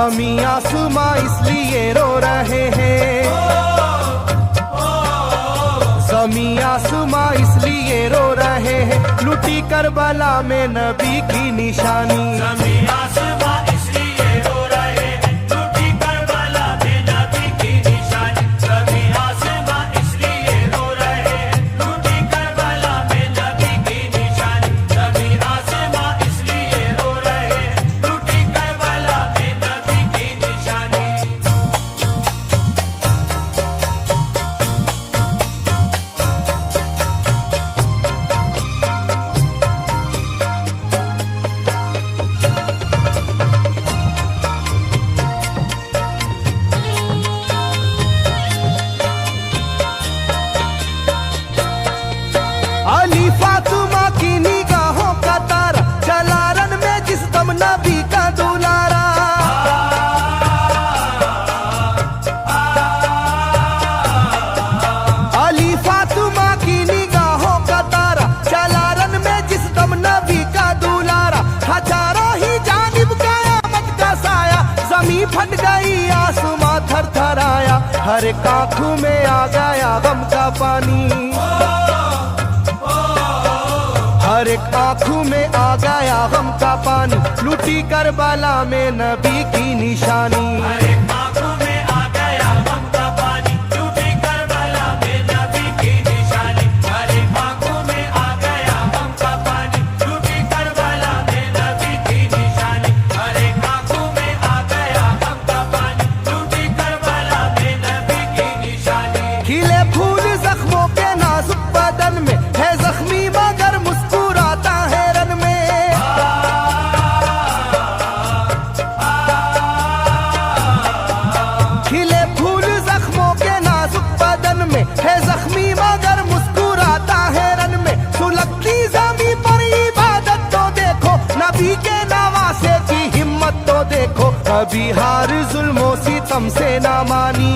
ज़मीं आसमां इसलिए रो रहे हैं, ज़मीं आसमां इसलिए रो रहे हैं, लुटी करबला में नबी की निशानी। ज़मीं आसमां इसलिए रो रहे हैं, लुटी करबला में नबी की निशानी। ज़मीं आसमां इसलिए रो रहे हैं, लुटी करबला में नबी की निशानी। ज़मीं आसमां इसलिए रो रहे हैं, लुटी करबला में नबी की निशानी। अली फातिमा की निगाहों का तारा, चला रन में जिस दम नबी का दुलारा। अली फातिमा की निगाहों का तारा, चला रन में जिस दम नबी का दुलारा। हजारों ही जानिब कयामत का साया, जमीन फट गई आसमां थर थर आया। हर एक आंखों में आ गया गम का पानी, हर एक आंखों में आ गया गम का पानी, लुटी करबला में नबी की निशानी। हर एक आंखों में आ गया गम का पानी, लुटी करबला में नबी की निशानी। हर एक आंखों में आ गया गम का पानी, लुटी करबला में नबी की निशानी। हर एक आंखों में आ गया गम का पानी, लुटी करबला में नबी की निशानी। खिले फूल जख्मों के नाजुक बदन में है जख्मी मगर मुस्कुराता है रन में। खिले फूल जख्मों के नाजुक बदन में है जख्मी मगर मुस्कुराता है रन में। सुलगती ज़मीं पर इबादत तो देखो, नबी के नवासे की हिम्मत तो देखो। कभी हार जुल्मों सितम से ना मानी,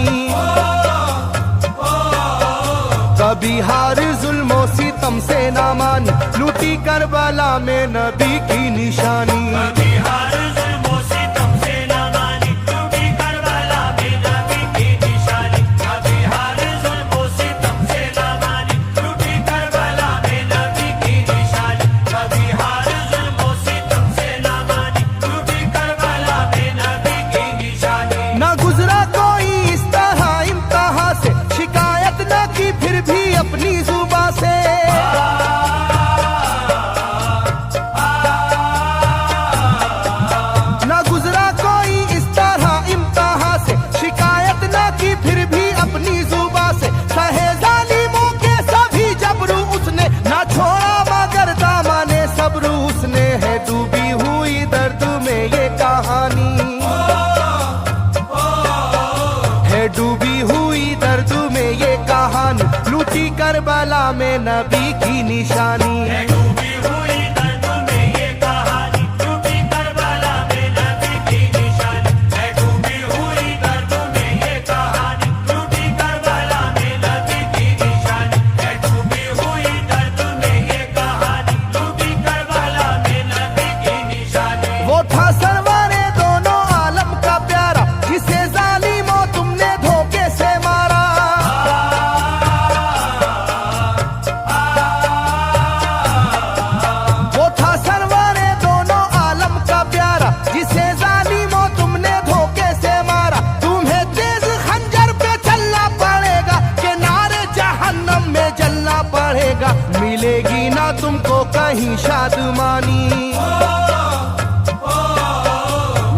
कभी हार जुल्मों सितम से ना मानी, लुटी करबला में नबी की निशानी। कभी हार जुल्मों सितम से न मानी, लुटी करबला में नबी की निशानी। कभी हार जुल्मों सितम से न मानी, लुटी करबला में नबी की निशानी। कभी हार जुल्मों सितम से न मानी, लुटी करबला में नबी की निशानी। ना गुजरा कोई इस तरह इम्तिहा से, शिकायत न की फिर भी अपनी जुबां से। ना गुजरा कोई इस तरह इम्तिहा से, शिकायत न की फिर भी अपनी जुबां से। सहे जालिमों के सभी जबरू उसने, ना छोड़ा मगर दामने सब्र उसने। है डूबी हुई दर्द में ये कहानी, है डूबी हुई दर्द में ये कहानी, लुटी करबला में नबी की निशानी। है डूबी हुई दर्द में ये कहानी, लुटी करबला में नबी की निशानी। है डूबी हुई दर्द में ये कहानी, लुटी करबला में नबी की निशानी। है डूबी हुई दर्द में ये कहानी, लुटी करबला में नबी की निशानी। वो था सरवारे दोनों आलम का प्यारा, जिसे जालिमों तुमने धोखे से मारा। वो था सरवारे दोनों आलम का प्यारा, जिसे जालिमों तुमने धोखे से मारा। तुम्हें तेज खंजर पे चलना पड़ेगा, के नारे जहन्नम में जलना पड़ेगा। मिलेगी ना तुमको कहीं शादमानी,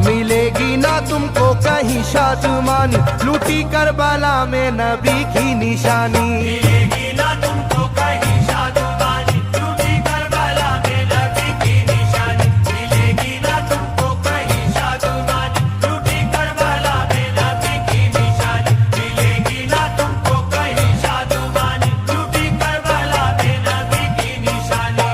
मिलेगी ना तुमको कहीं शादमानी, लुटी करबला में नबी की निशानी। मिलेगी ना तुमको कहीं शादमानी, लुटी करबला में नबी की निशानी। मिलेगी ना तुमको कहीं शादमानी, लुटी करबला में नबी की निशानी। मिलेगी ना तुमको कहीं शादमानी, लुटी करबला में नबी की निशानी।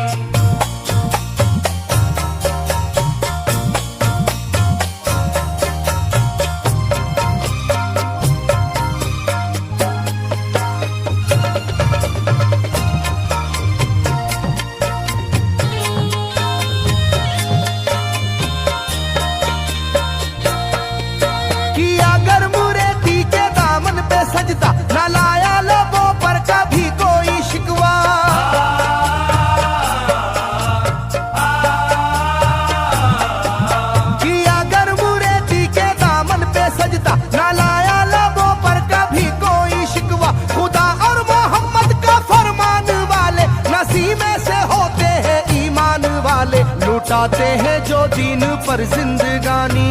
उसी में से होते हैं ईमान वाले, लुटाते हैं जो दीन पर जिंदगानी,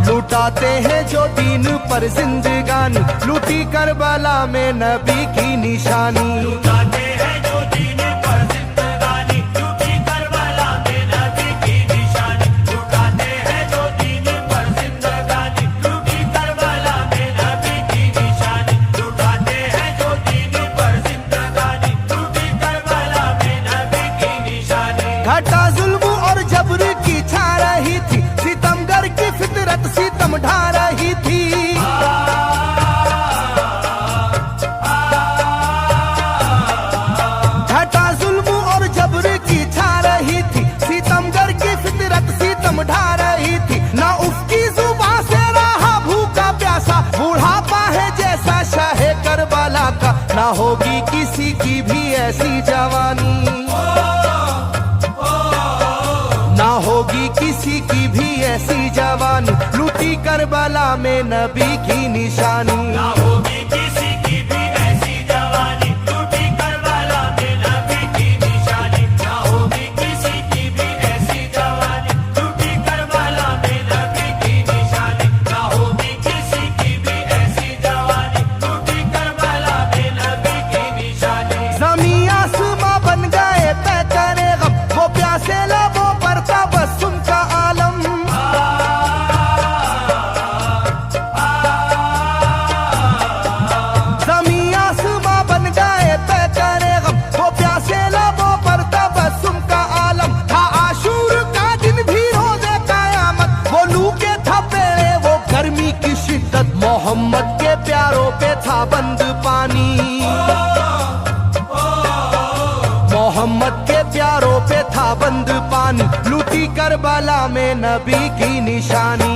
लुटाते हैं जो दीन पर जिंदगानी, लूटी करबला में नबी की निशानी। लुटाते हैं जो दीन पर जिंदगानी, लूटी करबला में नबी की निशानी। लुटाते हैं जो दीन पर जिंदगानी, लूटी करबला में नबी की निशानी। लुटाते हैं जो दीन पर जिंदगानी, लूटी करबला में नबी की निशानी। घटा जुल्म और जबर की छा रही थी, सितमगर की फितरत सितम ढा रही थी। घटा जुल्म और जबर की छा रही थी, सितमगर की फितरत सितम ढा रही थी। ना उसकी जुबान से रहा भूखा प्यासा, बुढ़ापा है जैसा शाहे करबला का, ना होगी किसी की भी ऐसी जवानी, ना होगी किसी की भी ऐसी जवानी, लूटी करबला में नबी की निशानी। ना होगी किसी की भी ऐसी जवानी, लूटी करबला में नबी की निशानी। ना होगी किसी की भी ऐसी जवानी, लूटी करबला में नबी की निशानी। ना होगी किसी की भी ऐसी जवानी, लूटी करबला में नबी की निशानी। ज़मीं आसमां बन गए तय करे गम, वो प्यासे लबों पर था बस उनका आलम। ज़मीं आसमां बन गए तय करे गम, वो प्यासे लबों पर था बस उनका आलम। था आशूर का दिन भी रोज़े क़यामत, वो लू के था पेड़े वो गर्मी की शिद्दत, मोहम्मद के प्यारों पे था बंद पानी, मोहम्मद के प्यारों पे था बंद पानी, लूटी करबला में नबी की निशानी।